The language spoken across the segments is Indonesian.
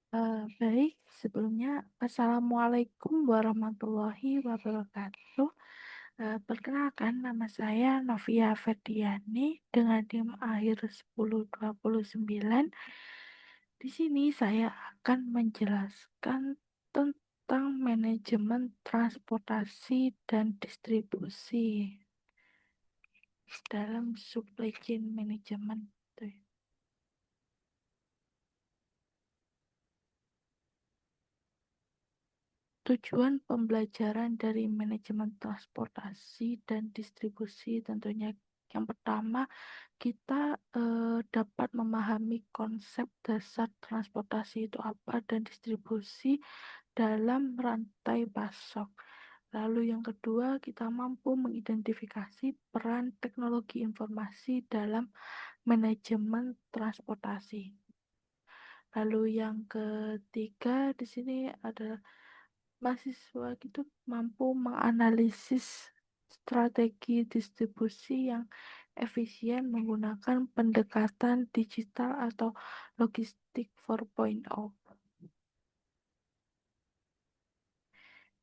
Baik, sebelumnya Assalamualaikum warahmatullahi wabarakatuh. Perkenalkan nama saya Novia Ferdiani dengan NIM akhir 1029. Di sini saya akan menjelaskan tentang manajemen transportasi dan distribusi dalam supply chain management. Tujuan pembelajaran dari manajemen transportasi dan distribusi tentunya yang pertama kita dapat memahami konsep dasar transportasi itu apa dan distribusi dalam rantai pasok. Lalu yang kedua kita mampu mengidentifikasi peran teknologi informasi dalam manajemen transportasi. Lalu yang ketiga di sini adalah mahasiswa gitu mampu menganalisis strategi distribusi yang efisien menggunakan pendekatan digital atau logistik 4.0.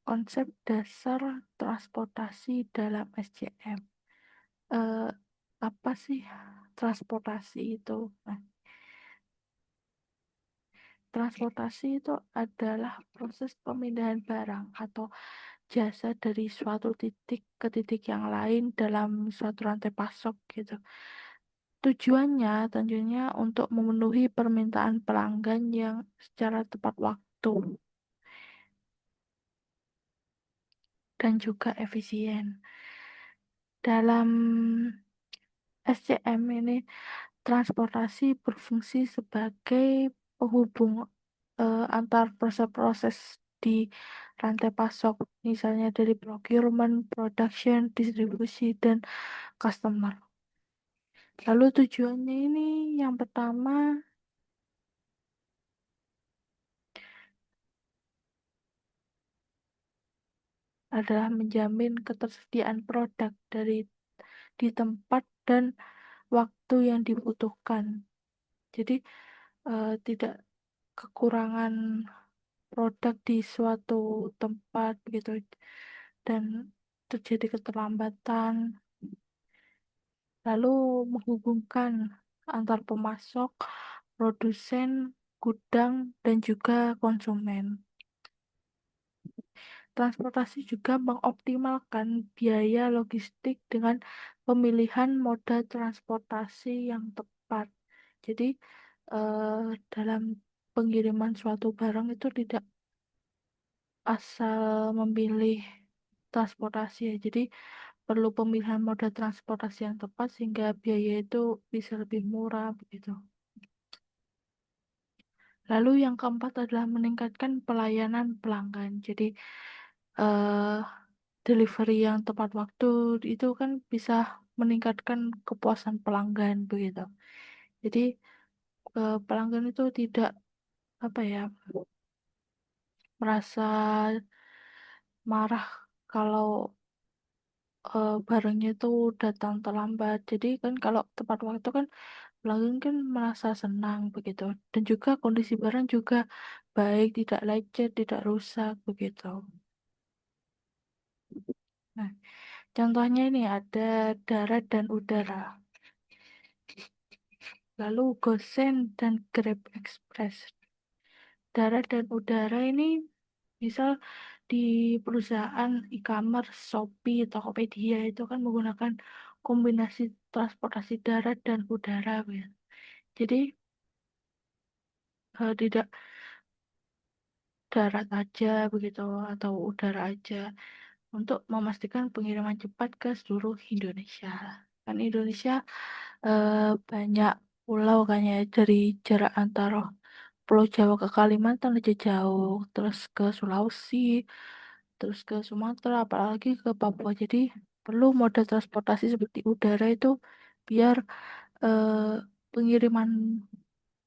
Konsep dasar transportasi dalam SCM. Eh, apa sih transportasi itu? Nah, transportasi itu adalah proses pemindahan barang atau jasa dari suatu titik ke titik yang lain dalam suatu rantai pasok gitu. Tujuannya tentunya untuk memenuhi permintaan pelanggan yang secara tepat waktu dan juga efisien. Dalam SCM ini, transportasi berfungsi sebagai penghubung antar proses-proses di rantai pasok, misalnya dari procurement, production, distribusi, dan customer. Lalu tujuannya ini yang pertama adalah menjamin ketersediaan produk di tempat dan waktu yang dibutuhkan. Jadi tidak kekurangan produk di suatu tempat gitu dan terjadi keterlambatan. Lalu menghubungkan antar pemasok, produsen, gudang, dan juga konsumen. Transportasi juga mengoptimalkan biaya logistik dengan pemilihan moda transportasi yang tepat. Jadi, dalam pengiriman suatu barang itu tidak asal memilih transportasi ya. Jadi, perlu pemilihan moda transportasi yang tepat sehingga biaya itu bisa lebih murah begitu. Lalu yang keempat adalah meningkatkan pelayanan pelanggan. Jadi, eh, delivery yang tepat waktu itu kan bisa meningkatkan kepuasan pelanggan begitu. Jadi pelanggan itu tidak apa ya merasa marah kalau barangnya itu datang terlambat. Jadi kan kalau tepat waktu kan pelanggan kan merasa senang begitu. Dan juga kondisi barang juga baik, tidak lecet, tidak rusak begitu. Nah, contohnya ini ada darat dan udara. Lalu GoSend dan Grab Express. Darat dan udara ini misal di perusahaan e-commerce, Shopee, Tokopedia itu kan menggunakan kombinasi transportasi darat dan udara, ya. Jadi tidak darat aja begitu atau udara aja untuk memastikan pengiriman cepat ke seluruh Indonesia. Kan Indonesia eh, banyak pulau kan ya dari jarak antara Pulau Jawa ke Kalimantan aja jauh, terus ke Sulawesi, terus ke Sumatera, apalagi ke Papua. Jadi perlu moda transportasi seperti udara itu biar eh, pengiriman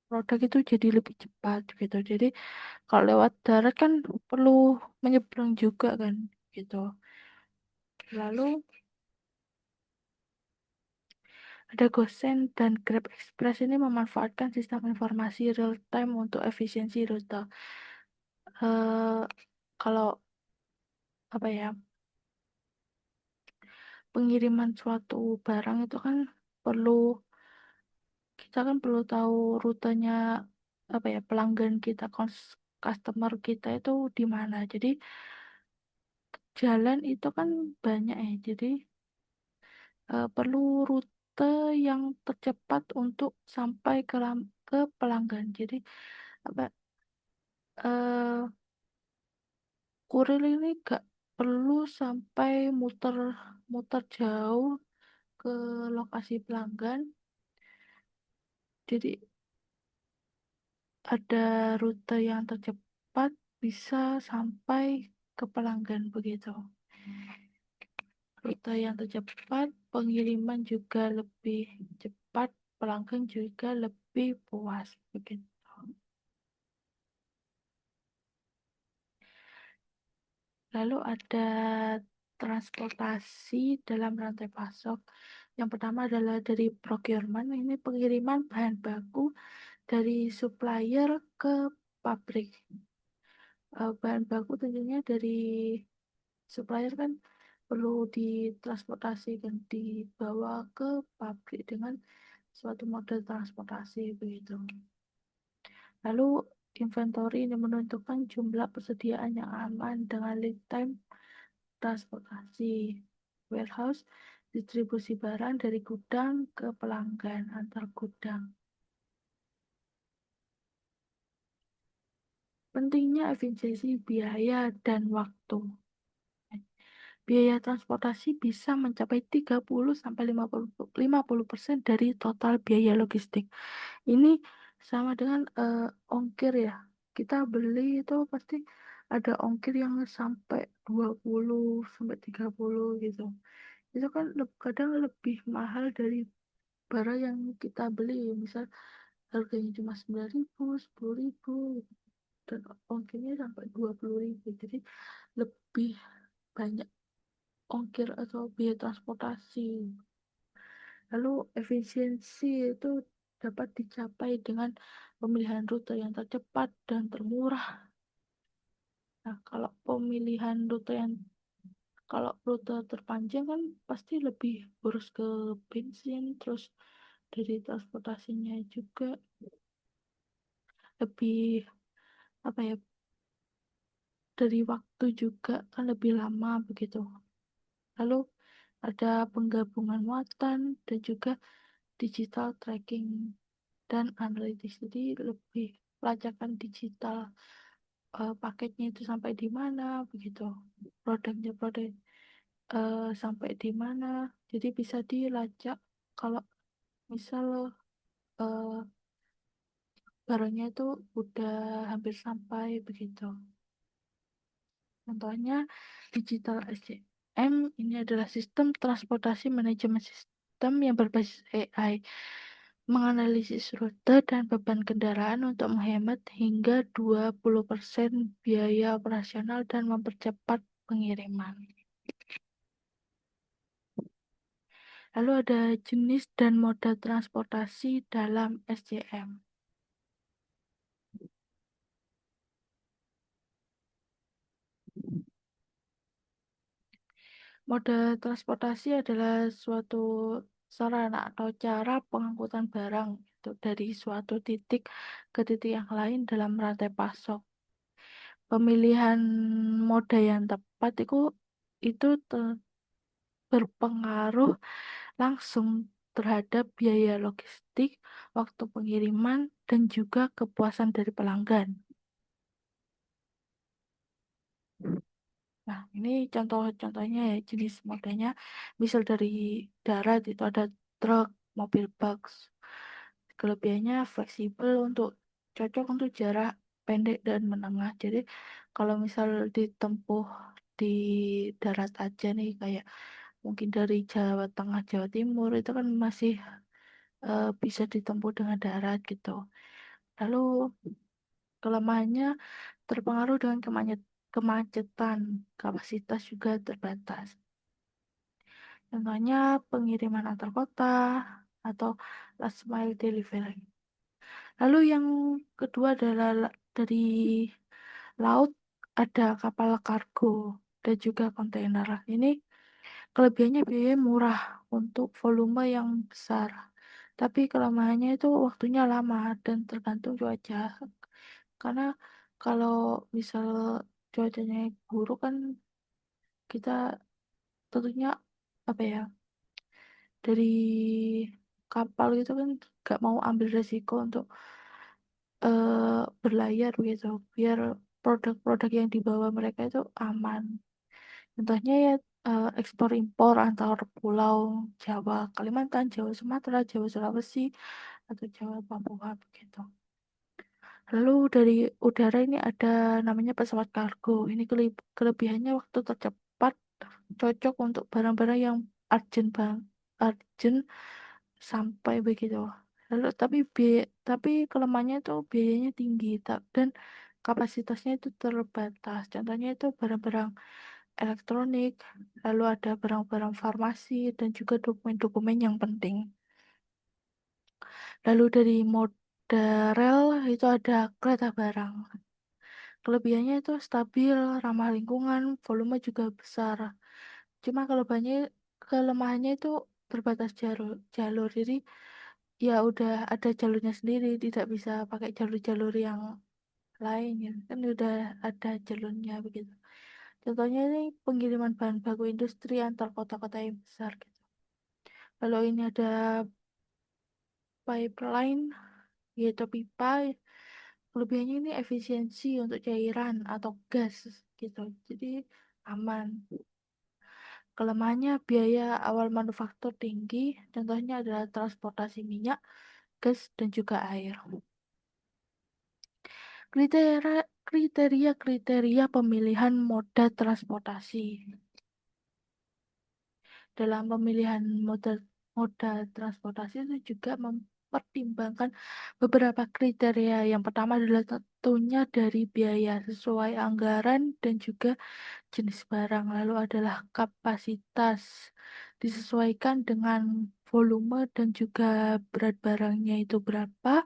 produk itu jadi lebih cepat gitu. Jadi kalau lewat darat kan perlu menyeberang juga kan gitu. Lalu Ada GoSend dan Grab Express ini memanfaatkan sistem informasi real time untuk efisiensi rute. Eh, Kalau apa ya, pengiriman suatu barang itu kan perlu kita kan perlu tahu rutenya, apa ya, pelanggan kita, customer kita itu di mana. Jadi jalan itu kan banyak ya. Jadi perlu rute yang tercepat untuk sampai ke pelanggan. Jadi apa, eh kurir ini gak perlu sampai muter-muter jauh ke lokasi pelanggan. Jadi ada rute yang tercepat bisa sampai ke pelanggan begitu. Rute yang tercepat, pengiriman juga lebih cepat, pelanggan juga lebih puas begitu. Lalu ada transportasi dalam rantai pasok. Yang pertama adalah dari procurement, ini pengiriman bahan baku dari supplier ke pabrik. Bahan baku tentunya dari supplier kan perlu ditransportasi dan dibawa ke pabrik dengan suatu moda transportasi begitu. Lalu inventory ini menentukan jumlah persediaan yang aman dengan lead time transportasi. Warehouse, distribusi barang dari gudang ke pelanggan antar gudang. Pentingnya efisiensi biaya dan waktu. Biaya transportasi bisa mencapai 30 sampai 50% dari total biaya logistik. Ini sama dengan ongkir ya. Kita beli itu pasti ada ongkir yang sampai 20 sampai 30 gitu. Itu kan kadang lebih mahal dari barang yang kita beli. Misal harganya cuma 9.000, 10.000 dan ongkirnya sampai 20.000. Jadi lebih banyak ongkir atau biaya transportasi. Lalu efisiensi itu dapat dicapai dengan pemilihan rute yang tercepat dan termurah. Nah, kalau rute terpanjang kan pasti lebih boros ke bensin, terus dari transportasinya juga lebih, apa ya, dari waktu juga kan lebih lama begitu. Lalu ada penggabungan muatan dan juga digital tracking dan analytics. Jadi lebih pelacakan digital, paketnya itu sampai di mana begitu, produk sampai di mana. Jadi bisa dilacak kalau misal eh, barangnya itu udah hampir sampai begitu. Contohnya digital SCM ini adalah sistem transportasi manajemen sistem yang berbasis AI, menganalisis rute dan beban kendaraan untuk menghemat hingga 20% biaya operasional dan mempercepat pengiriman. Lalu ada jenis dan moda transportasi dalam SCM. Moda transportasi adalah suatu sarana atau cara pengangkutan barang itu dari suatu titik ke titik yang lain dalam rantai pasok. Pemilihan moda yang tepat itu berpengaruh langsung terhadap biaya logistik, waktu pengiriman, dan juga kepuasan dari pelanggan. Nah, ini contoh-contohnya ya, jenis modanya. Misal dari darat itu ada truk, mobil box. Kelebihannya fleksibel, cocok untuk jarak pendek dan menengah. Jadi kalau misal ditempuh di darat aja nih, kayak mungkin dari Jawa Tengah, Jawa Timur, itu kan masih bisa ditempuh dengan darat gitu. Lalu kelemahannya terpengaruh dengan kemacetan, kapasitas juga terbatas. Contohnya pengiriman antar kota atau last mile delivery. Lalu yang kedua adalah dari laut ada kapal kargo dan juga kontainer. Ini kelebihannya biayanya murah untuk volume yang besar. Tapi kelemahannya itu waktunya lama dan tergantung cuaca. Karena kalau misal cuacanya buruk kan kita tentunya apa ya, dari kapal gitu kan gak mau ambil resiko untuk berlayar gitu, biar produk-produk yang dibawa mereka itu aman. Contohnya ya, ekspor impor antar pulau Jawa, Kalimantan, Jawa Sumatera, Jawa Sulawesi, atau Jawa Papua begitu. Lalu dari udara ini ada namanya pesawat kargo. Ini kelebihannya waktu tercepat, cocok untuk barang-barang yang urgent sampai begitu. Lalu tapi kelemahannya itu biayanya tinggi dan kapasitasnya itu terbatas. Contohnya itu barang-barang elektronik, lalu ada barang-barang farmasi dan juga dokumen-dokumen yang penting. Lalu dari moda rel itu ada kereta barang. Kelebihannya itu stabil, ramah lingkungan, volume juga besar. Cuma kalau banyak kelemahannya itu terbatas jalur. Jadi ya udah ada jalurnya sendiri, tidak bisa pakai jalur-jalur yang lain ya. Kan udah ada jalurnya begitu. Contohnya ini pengiriman bahan baku industri antar kota-kota yang besar gitu. Lalu ini ada pipeline, yaitu pipa. Kelebihannya ini efisiensi untuk cairan atau gas gitu. Jadi aman. Kelemahannya biaya awal manufaktur tinggi, contohnya adalah transportasi minyak, gas, dan juga air. Kriteria pemilihan moda transportasi. Dalam pemilihan moda transportasi itu juga mempertimbangkan beberapa kriteria. Yang pertama adalah tentunya dari biaya sesuai anggaran dan juga jenis barang. Lalu adalah kapasitas disesuaikan dengan volume dan juga berat barangnya itu berapa.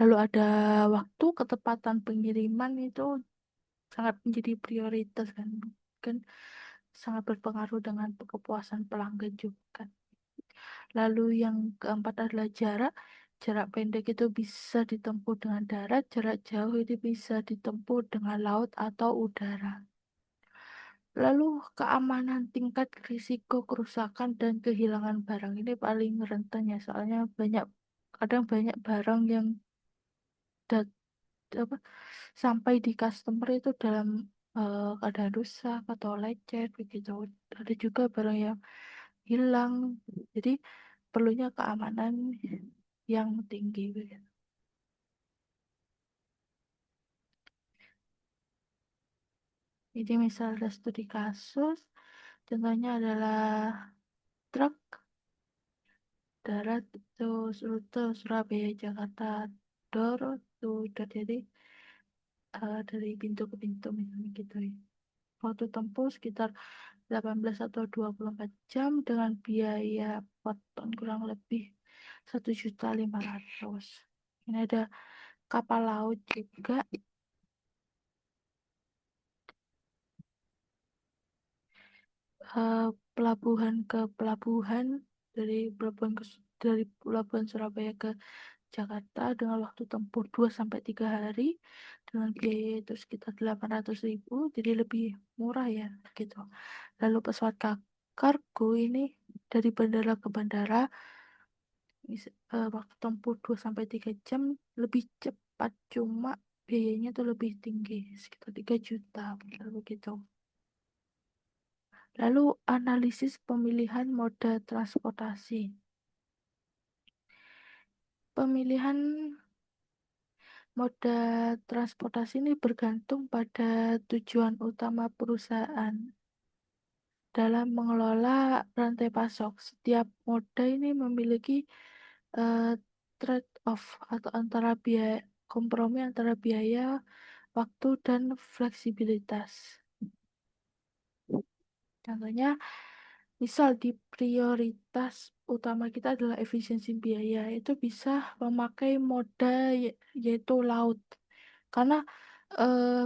Lalu ada waktu ketepatan pengiriman itu sangat menjadi prioritas kan. Kan sangat berpengaruh dengan kepuasan pelanggan juga kan. Lalu yang keempat adalah jarak. Jarak pendek itu bisa ditempuh dengan darat, jarak jauh itu bisa ditempuh dengan laut atau udara. Lalu keamanan tingkat risiko kerusakan dan kehilangan barang ini paling rentan ya, soalnya kadang banyak barang yang dat, apa, sampai di customer itu dalam keadaan rusak atau lecet begitu. Ada juga barang yang hilang, jadi perlunya keamanan yang tinggi begitu. Jadi misal ada studi kasus, contohnya adalah truk darat itu rute Surabaya Jakarta door to door, jadi dari pintu ke pintu misalnya gitu ya. Waktu tempuh sekitar 18 atau 24 jam dengan biaya potong kurang lebih 1.500.000. Ini ada kapal laut juga, eh, pelabuhan ke pelabuhan, dari pelabuhan Surabaya ke Jakarta dengan waktu tempuh 2 sampai 3 hari dengan biaya itu sekitar 800.000, jadi lebih murah ya gitu. Lalu pesawat kargo ini dari bandara ke bandara waktu tempuh 2 sampai 3 jam, lebih cepat, cuma biayanya tuh lebih tinggi sekitar 3 juta begitu. Lalu analisis pemilihan moda transportasi. Pemilihan moda transportasi ini bergantung pada tujuan utama perusahaan dalam mengelola rantai pasok. Setiap moda ini memiliki eh, trade-off atau kompromi antara biaya, waktu, dan fleksibilitas. Contohnya, Misal di prioritas utama kita adalah efisiensi biaya, itu bisa memakai moda yaitu laut. Karena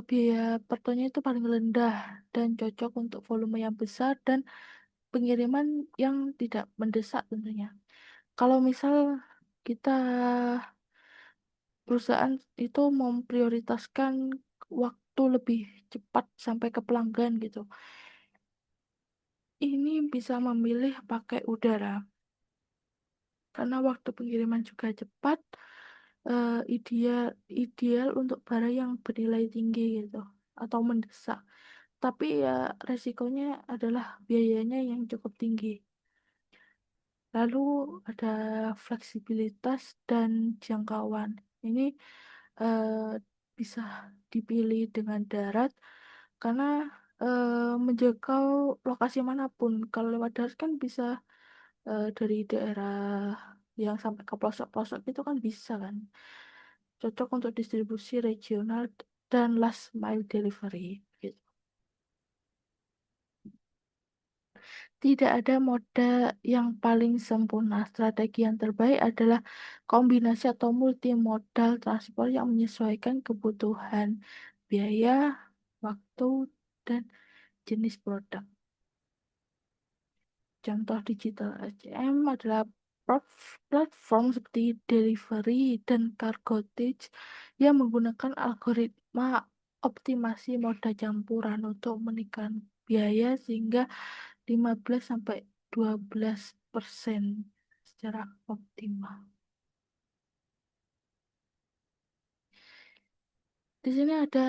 biaya per tonnya itu paling rendah dan cocok untuk volume yang besar dan pengiriman yang tidak mendesak tentunya. Kalau misal kita perusahaan itu memprioritaskan waktu lebih cepat sampai ke pelanggan gitu. Ini bisa memilih pakai udara karena waktu pengiriman juga cepat, ideal ideal untuk barang yang bernilai tinggi gitu atau mendesak. Tapi ya resikonya adalah biayanya yang cukup tinggi. Lalu ada fleksibilitas dan jangkauan. Ini eh, bisa dipilih dengan darat karena menjangkau lokasi manapun. Kalau lewat darat kan bisa dari daerah yang sampai ke pelosok-pelosok itu kan bisa kan. Cocok untuk distribusi regional dan last mile delivery gitu. Tidak ada moda yang paling sempurna. Strategi yang terbaik adalah kombinasi atau multimodal transport yang menyesuaikan kebutuhan biaya, waktu, dan jenis produk. Contoh digital ACM adalah platform seperti Delivery dan Cargotage yang menggunakan algoritma optimasi moda campuran untuk menekan biaya sehingga 15 sampai 12% secara optimal. Di sini ada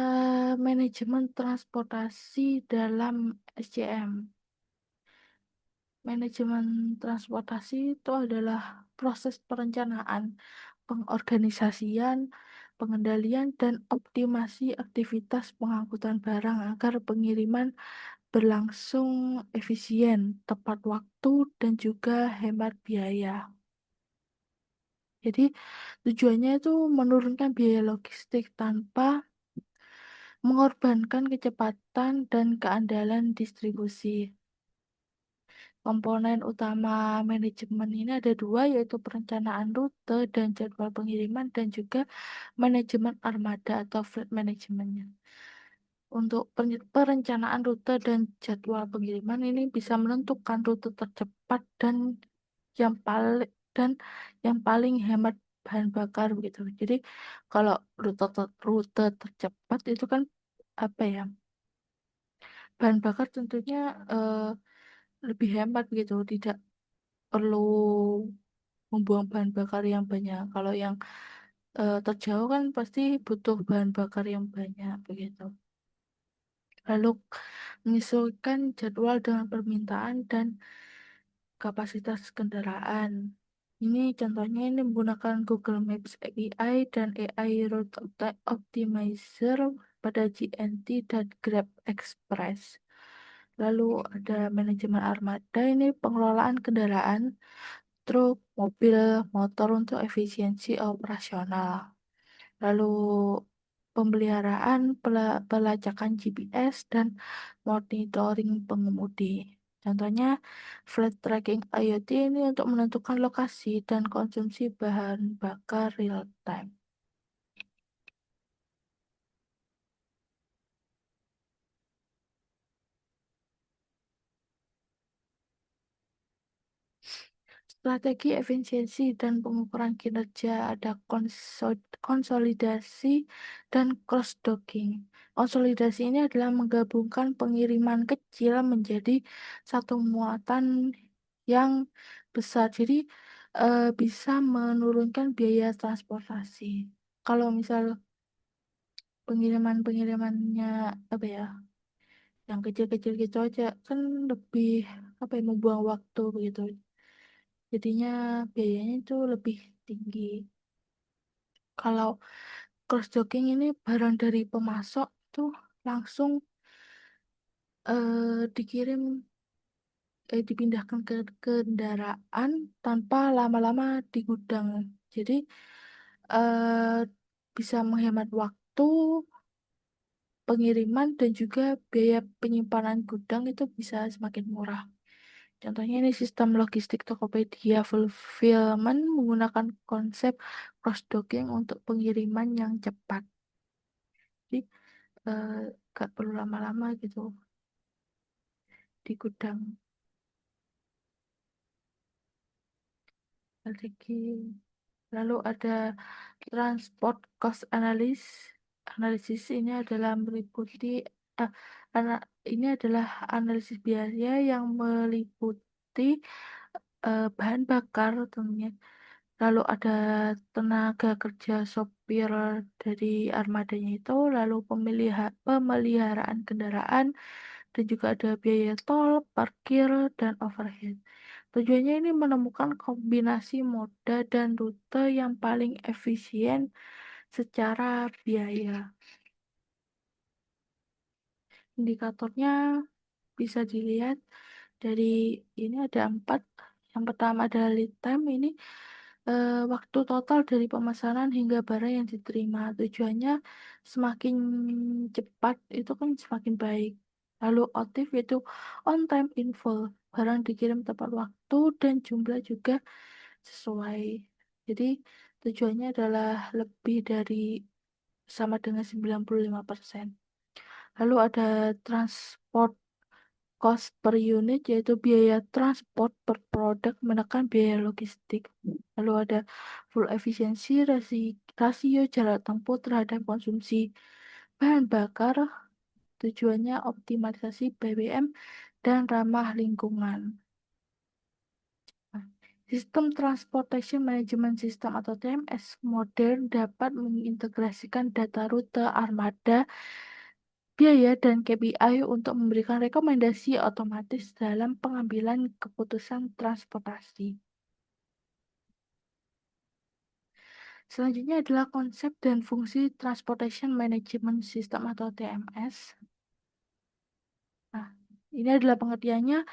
manajemen transportasi dalam SCM. Manajemen transportasi itu adalah proses perencanaan, pengorganisasian, pengendalian, dan optimasi aktivitas pengangkutan barang agar pengiriman berlangsung efisien, tepat waktu, dan juga hemat biaya. Jadi tujuannya itu menurunkan biaya logistik tanpa mengorbankan kecepatan dan keandalan distribusi. Komponen utama manajemen ini ada dua, yaitu perencanaan rute dan jadwal pengiriman, dan juga manajemen armada atau fleet manajemennya. Untuk perencanaan rute dan jadwal pengiriman ini bisa menentukan rute tercepat yang paling dan yang paling hemat bahan bakar begitu. Jadi kalau rute tercepat itu kan apa ya? Bahan bakar tentunya lebih hemat gitu, tidak perlu membuang bahan bakar yang banyak. Kalau yang terjauh kan pasti butuh bahan bakar yang banyak begitu. Lalu menyesuaikan jadwal dengan permintaan dan kapasitas kendaraan. Ini contohnya ini menggunakan Google Maps API dan AI Route Optimizer pada GNT dan Grab Express. Lalu ada manajemen armada, ini pengelolaan kendaraan, truk, mobil, motor untuk efisiensi operasional. Lalu pemeliharaan, pelacakan GPS, dan monitoring pengemudi. Contohnya, flight tracking IoT ini untuk menentukan lokasi dan konsumsi bahan bakar real time. Strategi efisiensi dan pengukuran kinerja ada konsolidasi dan cross-docking. Konsolidasi ini adalah menggabungkan pengiriman kecil menjadi satu muatan yang besar. Jadi bisa menurunkan biaya transportasi. Kalau misal pengiriman-pengirimannya apa ya, yang kecil-kecil gitu aja kan lebih apa ya, membuang waktu begitu. Jadinya biayanya itu lebih tinggi. Kalau cross docking ini barang dari pemasok tuh langsung dikirim dipindahkan ke kendaraan tanpa lama-lama di gudang. Jadi eh, bisa menghemat waktu pengiriman dan juga biaya penyimpanan gudang itu bisa semakin murah. Contohnya ini sistem logistik Tokopedia Fulfillment menggunakan konsep cross-docking untuk pengiriman yang cepat. Jadi eh, gak perlu lama-lama gitu di gudang. Lagi. Lalu ada transport cost analysis. Analisis ini adalah meliputi eh, ini adalah analisis biaya yang meliputi bahan bakar tentunya. Lalu ada tenaga kerja sopir dari armadanya itu, lalu pemeliharaan kendaraan, dan juga ada biaya tol, parkir, dan overhead. Tujuannya ini menemukan kombinasi moda dan rute yang paling efisien secara biaya. Indikatornya bisa dilihat dari ini ada 4. Yang pertama adalah lead time, ini waktu total dari pemesanan hingga barang yang diterima. Tujuannya semakin cepat itu kan semakin baik. Lalu OTIF itu on time in full, barang dikirim tepat waktu dan jumlah juga sesuai. Jadi tujuannya adalah lebih dari sama dengan 95%. Lalu ada transport cost per unit, yaitu biaya transport per produk menekan biaya logistik. Lalu ada full efisiensi rasio jarak tempuh terhadap konsumsi bahan bakar, tujuannya optimalisasi BBM dan ramah lingkungan. Nah, sistem Transportation Management System atau TMS modern dapat mengintegrasikan data rute armada, biaya, dan KPI untuk memberikan rekomendasi otomatis dalam pengambilan keputusan transportasi. Selanjutnya adalah konsep dan fungsi Transportation Management System atau TMS. Nah, ini adalah pengertiannya.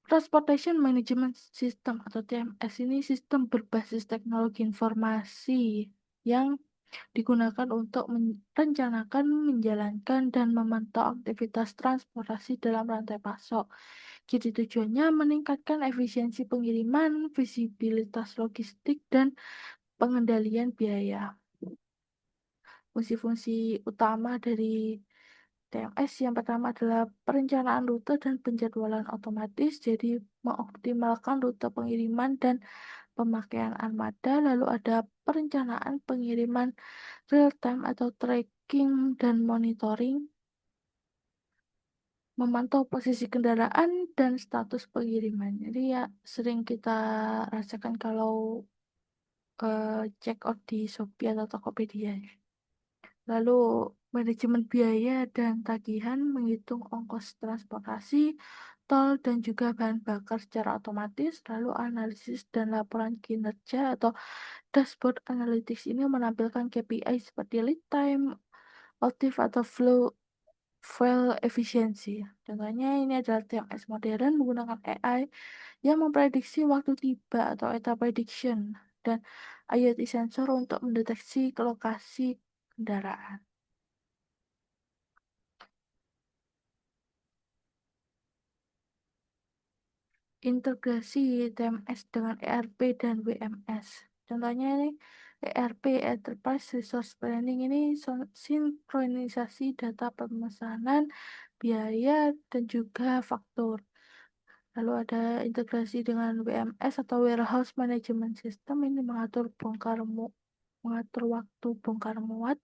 Transportation Management System atau TMS ini sistem berbasis teknologi informasi yang digunakan untuk merencanakan, menjalankan, dan memantau aktivitas transportasi dalam rantai pasok. Jadi tujuannya meningkatkan efisiensi pengiriman, visibilitas logistik, dan pengendalian biaya. Fungsi-fungsi utama dari TMS yang pertama adalah perencanaan rute dan penjadwalan otomatis, jadi mengoptimalkan rute pengiriman dan pemakaian armada. Lalu ada perencanaan pengiriman real time atau tracking dan monitoring, memantau posisi kendaraan dan status pengiriman. Jadi ya sering kita rasakan kalau check out di Shopee atau Tokopedia. Lalu manajemen biaya dan tagihan, menghitung ongkos transportasi, tol, dan juga bahan bakar secara otomatis. Lalu analisis dan laporan kinerja atau dashboard analytics ini menampilkan KPI seperti lead time, OTIF atau flow file efisiensi. Contohnya ini adalah TMS modern menggunakan AI yang memprediksi waktu tiba atau ETA prediction dan IoT sensor untuk mendeteksi ke lokasi kendaraan. Integrasi TMS dengan ERP dan WMS. Contohnya ini ERP, Enterprise Resource Planning, ini sinkronisasi data pemesanan, biaya, dan juga faktur. Lalu ada integrasi dengan WMS atau Warehouse Management System, ini mengatur waktu bongkar muat,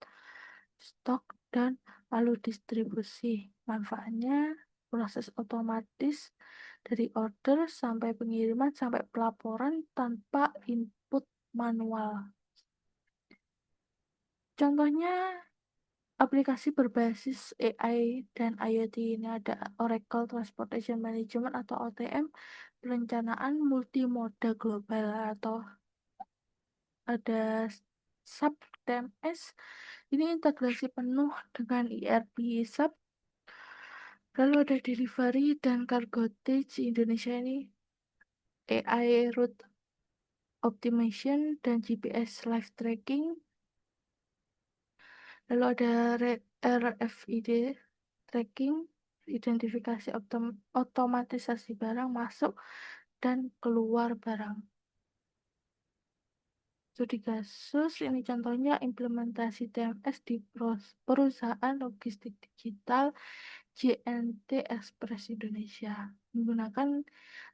stok, dan lalu distribusi. Manfaatnya proses otomatis dari order sampai pengiriman sampai pelaporan tanpa input manual. Contohnya aplikasi berbasis AI dan IoT, ini ada Oracle Transportation Management atau OTM, perencanaan multimoda global, atau ada SAP TMS, ini integrasi penuh dengan ERP SAP. Lalu ada delivery dan cargotage Indonesia, ini AI route optimization dan GPS live tracking. Lalu ada RFID tracking, identifikasi otomatisasi barang masuk dan keluar barang. Studi kasus ini contohnya implementasi TMS di perusahaan logistik digital JNT Express Indonesia menggunakan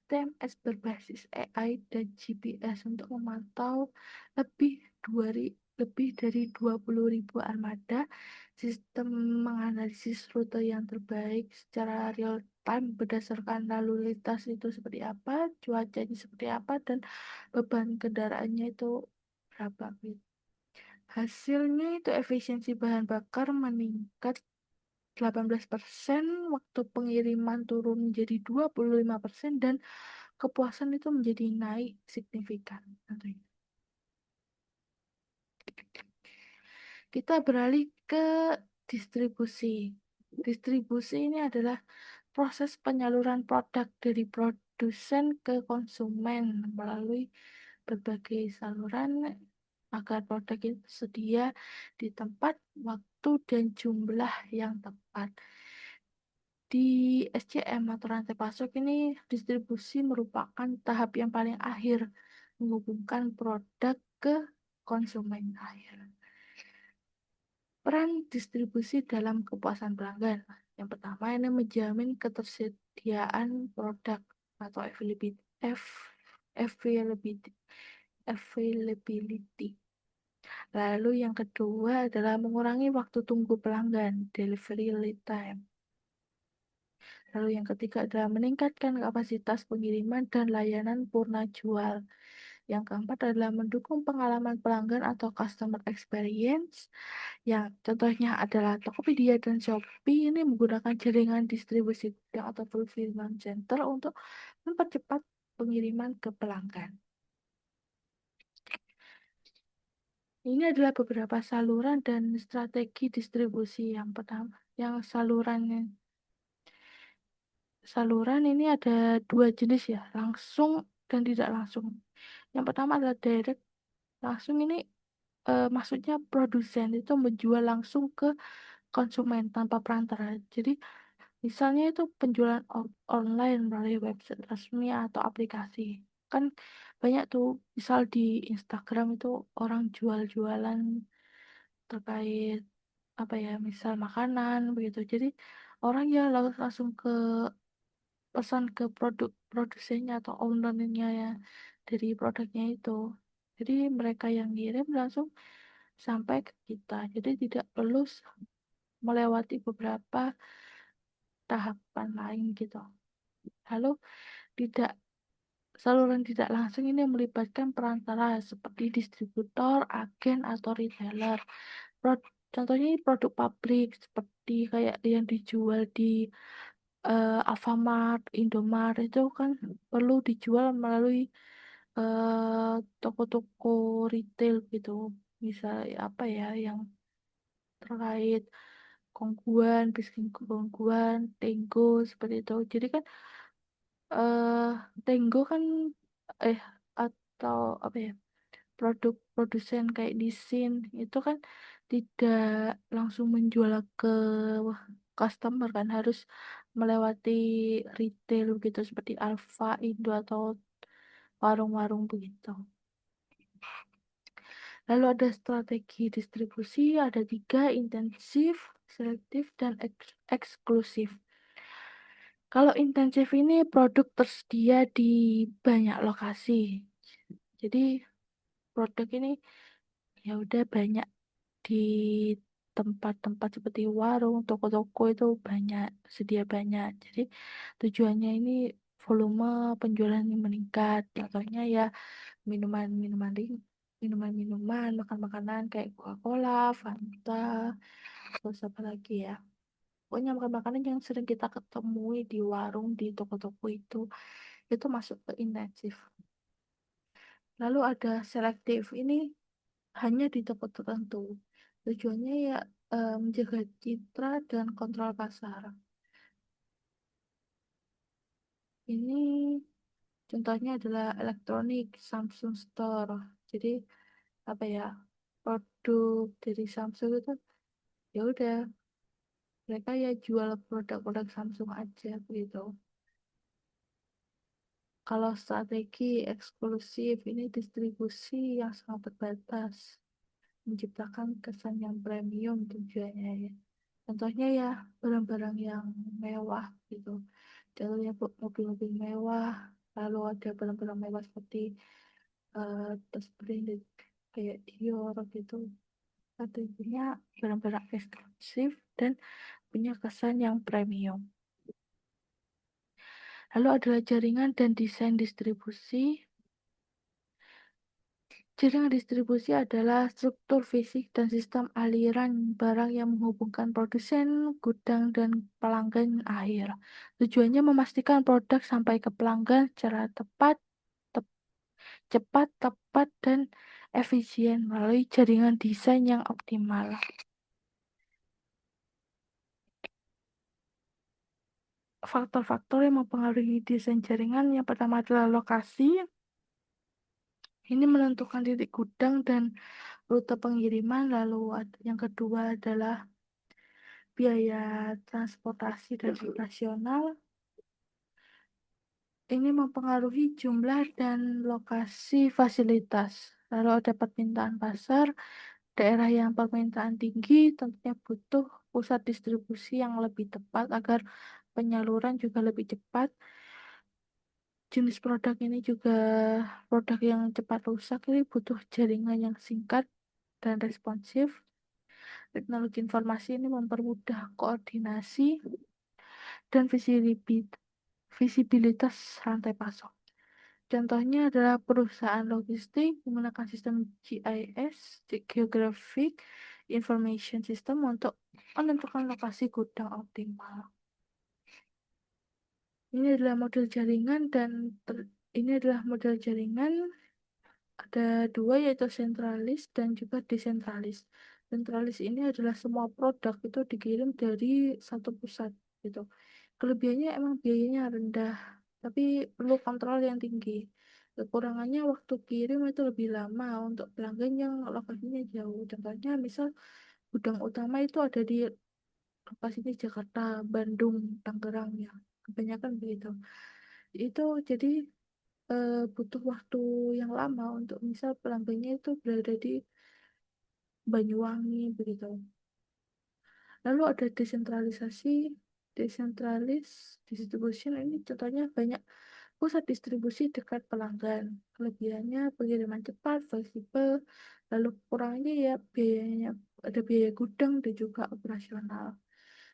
TMS berbasis AI dan GPS untuk memantau lebih lebih dari 20.000 armada, sistem menganalisis rute yang terbaik secara real time berdasarkan lalu lintas itu seperti apa, cuacanya seperti apa, dan beban kendaraannya itu berapa gitu. Hasilnya itu efisiensi bahan bakar meningkat 18%, waktu pengiriman turun menjadi 25%, dan kepuasan itu menjadi naik signifikan tentunya. Kita beralih ke distribusi. Distribusi ini adalah proses penyaluran produk dari produsen ke konsumen melalui berbagai saluran agar produk itu tersedia di tempat, waktu, dan jumlah yang tepat. Di SCM atau rantai pasok ini distribusi merupakan tahap yang paling akhir menghubungkan produk ke konsumen akhir. Peran distribusi dalam kepuasan pelanggan. Yang pertama ini menjamin ketersediaan produk atau availability. Availability. Lalu yang kedua adalah mengurangi waktu tunggu pelanggan, delivery lead time. Lalu yang ketiga adalah meningkatkan kapasitas pengiriman dan layanan purna jual. Yang keempat adalah mendukung pengalaman pelanggan atau customer experience. Yang contohnya adalah Tokopedia dan Shopee ini menggunakan jaringan distribusi gudang atau fulfillment center untuk mempercepat pengiriman ke pelanggan. Ini adalah beberapa saluran dan strategi distribusi. Yang pertama, yang saluran ini ada dua jenis ya, langsung dan tidak langsung. Yang pertama adalah direct. Langsung ini maksudnya produsen itu menjual langsung ke konsumen tanpa perantara. Jadi misalnya itu penjualan online melalui website resmi atau aplikasi. Kan banyak tuh, misal di Instagram itu orang jual-jualan terkait apa ya, misal makanan begitu. Jadi orang ya langsung ke pesan ke produsennya atau ownernya ya dari produknya itu. Jadi mereka yang ngirim langsung sampai ke kita. Jadi tidak perlu melewati beberapa tahapan lain gitu. Lalu tidak saluran tidak langsung ini melibatkan perantara seperti distributor, agen, atau retailer. Contohnya ini produk publik seperti kayak yang dijual di Alfamart, Indomart itu kan perlu dijual melalui toko-toko retail gitu. Misal apa ya yang terkait Kongguan, bisnis Kongguan, Tenggo seperti itu. Jadi kan eh Tenggo kan eh atau apa ya, produk produsen kayak Nissin itu kan tidak langsung menjual ke customer, kan harus melewati retail gitu seperti Alfa, Indo, atau warung-warung begitu. Lalu ada strategi distribusi, ada tiga: intensif, selektif, dan eksklusif. Kalau intensif ini produk tersedia di banyak lokasi. Jadi produk ini ya udah banyak di tempat-tempat seperti warung, toko-toko itu banyak, sedia banyak. Jadi tujuannya ini volume penjualan ini meningkat. Contohnya ya minuman-minuman minuman-minuman, makan-makanan kayak Coca-Cola, Fanta, terus apa lagi ya. Pokoknya makan makanan yang sering kita ketemui di warung, di toko-toko itu masuk ke intensif. Lalu ada selektif. Ini hanya di toko tertentu. Tujuannya ya menjaga citra dan kontrol pasar. Ini contohnya adalah elektronik Samsung Store. Jadi apa ya, produk dari Samsung itu ya udah Mereka ya jual produk-produk Samsung aja begitu. Kalau strategi eksklusif ini distribusi yang sangat terbatas, menciptakan kesan yang premium tujuannya ya. Contohnya ya barang-barang yang mewah gitu. Contohnya mobil-mobil mewah, lalu ada barang-barang mewah seperti tas branded kayak Dior gitu. Artinya barang-barang eksklusif dan punya kesan yang premium. Lalu adalah jaringan dan desain distribusi. Jaringan distribusi adalah struktur fisik dan sistem aliran barang yang menghubungkan produsen, gudang, dan pelanggan akhir. Tujuannya memastikan produk sampai ke pelanggan secara tep- cepat, tepat, dan efisien melalui jaringan desain yang optimal. Faktor-faktor yang mempengaruhi desain jaringan yang pertama adalah lokasi. Ini menentukan titik gudang dan rute pengiriman. Lalu yang kedua adalah biaya transportasi dan operasional. Ini mempengaruhi jumlah dan lokasi fasilitas. Lalu ada permintaan pasar. Daerah yang permintaan tinggi tentunya butuh pusat distribusi yang lebih tepat agar penyaluran juga lebih cepat. Jenis produk ini juga produk yang cepat rusak ini butuh jaringan yang singkat dan responsif. Teknologi informasi ini mempermudah koordinasi dan visibilitas rantai pasok. Contohnya adalah perusahaan logistik menggunakan sistem GIS, Geographic Information System, untuk menentukan lokasi gudang optimal. Ini adalah model jaringan ini adalah model jaringan. Ada dua, yaitu sentralis dan juga desentralis. Sentralis ini adalah semua produk itu dikirim dari satu pusat gitu. Kelebihannya emang biayanya rendah, tapi perlu kontrol yang tinggi. Kekurangannya waktu kirim itu lebih lama untuk pelanggan yang lokasinya jauh. Contohnya misal gudang utama itu ada di lokasinya Jakarta, Bandung, Tangerang ya. Kebanyakan begitu. Itu jadi butuh waktu yang lama untuk misal pelanggannya itu berada di Banyuwangi begitu. Lalu ada desentralis distribution, ini contohnya banyak pusat distribusi dekat pelanggan. Kelebihannya pengiriman cepat, fleksibel, lalu kurangnya ya biayanya, ada biaya gudang dan juga operasional.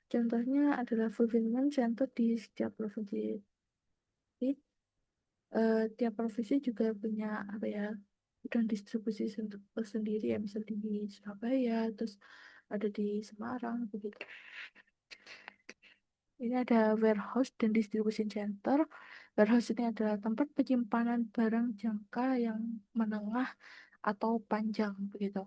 Contohnya adalah fulfillment center di setiap provinsi. Tiap provinsi juga punya apa ya, dan distribusi sendiri ya, misal di Surabaya, terus ada di Semarang begitu. Ini ada warehouse dan distribution center. Warehouse ini adalah tempat penyimpanan barang jangka yang menengah atau panjang begitu.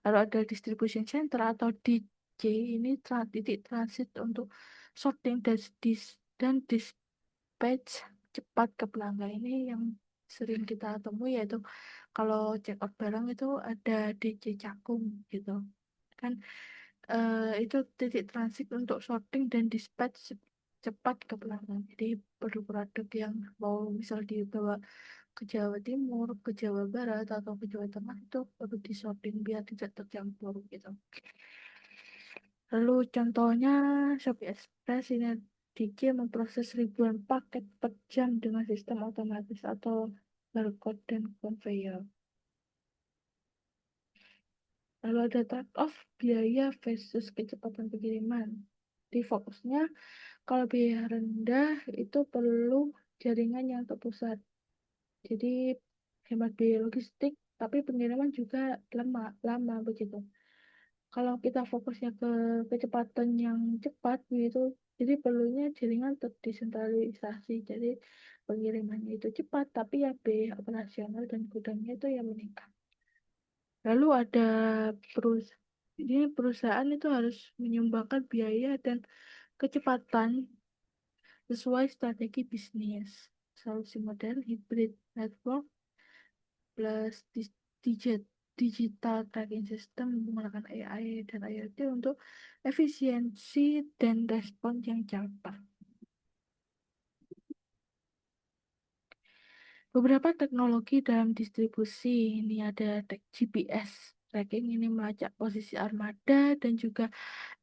Lalu ada distribution center atau DJ, ini titik transit untuk sorting dan dispatch cepat ke pelanggan. Ini yang sering kita temui, yaitu kalau check out barang itu ada DJ Cakung gitu kan. Itu titik transit untuk sorting dan dispatch cepat ke pelanggan. Jadi produk-produk yang mau misal dibawa ke Jawa Timur, ke Jawa Barat, atau ke Jawa Tengah itu perlu disorting biar tidak tercampur gitu. Lalu contohnya Shopee Express, ini DJ memproses ribuan paket per jam dengan sistem otomatis atau barcode dan conveyor. Lalu ada trade-off biaya versus kecepatan pengiriman. Di fokusnya, kalau biaya rendah itu perlu jaringan yang terpusat. Jadi hemat biaya logistik, tapi pengiriman juga lama begitu. Kalau kita fokusnya ke kecepatan yang cepat gitu, jadi perlunya jaringan terdesentralisasi. Jadi pengirimannya itu cepat, tapi ya biaya operasional dan gudangnya itu yang meningkat. Lalu ada ini perusahaan itu harus menyumbangkan biaya dan kecepatan sesuai strategi bisnis. Solusi model hybrid network plus digit. digital tracking system menggunakan AI dan IoT untuk efisiensi dan respon yang cepat. Beberapa teknologi dalam distribusi ini ada GPS tracking ini melacak posisi armada dan juga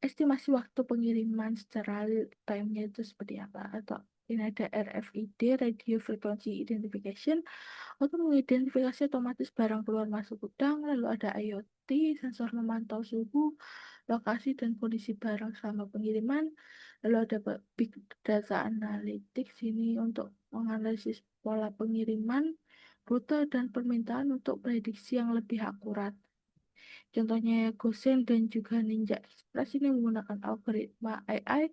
estimasi waktu pengiriman secara real time-nya itu seperti apa. Atau ini ada RFID, Radio Frequency Identification, untuk mengidentifikasi otomatis barang keluar masuk gudang. Lalu ada IoT, sensor memantau suhu, lokasi dan kondisi barang selama pengiriman. Lalu ada Big Data Analytics ini untuk menganalisis pola pengiriman, rute, dan permintaan untuk prediksi yang lebih akurat. Contohnya Gosen dan juga Ninja Express ini menggunakan algoritma AI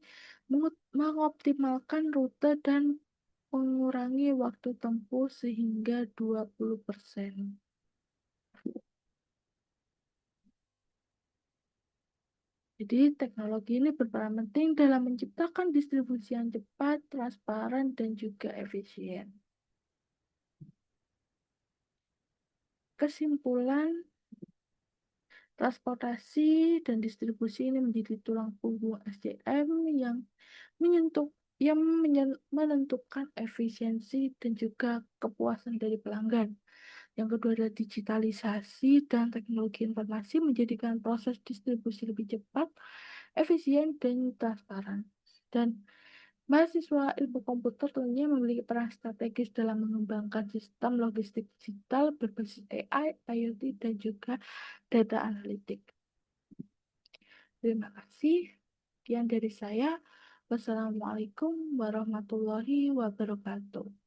mengoptimalkan rute dan mengurangi waktu tempuh sehingga 20%. Jadi teknologi ini berperan penting dalam menciptakan distribusi yang cepat, transparan, dan juga efisien. Kesimpulan, transportasi dan distribusi ini menjadi tulang punggung SDM yang menyentuh menentukan efisiensi dan juga kepuasan dari pelanggan. Yang kedua adalah digitalisasi dan teknologi informasi menjadikan proses distribusi lebih cepat, efisien, dan transparan. Dan mahasiswa ilmu komputer tentunya memiliki peran strategis dalam mengembangkan sistem logistik digital berbasis AI, IoT, dan juga data analitik. Terima kasih. Sekian dari saya. Wassalamualaikum warahmatullahi wabarakatuh.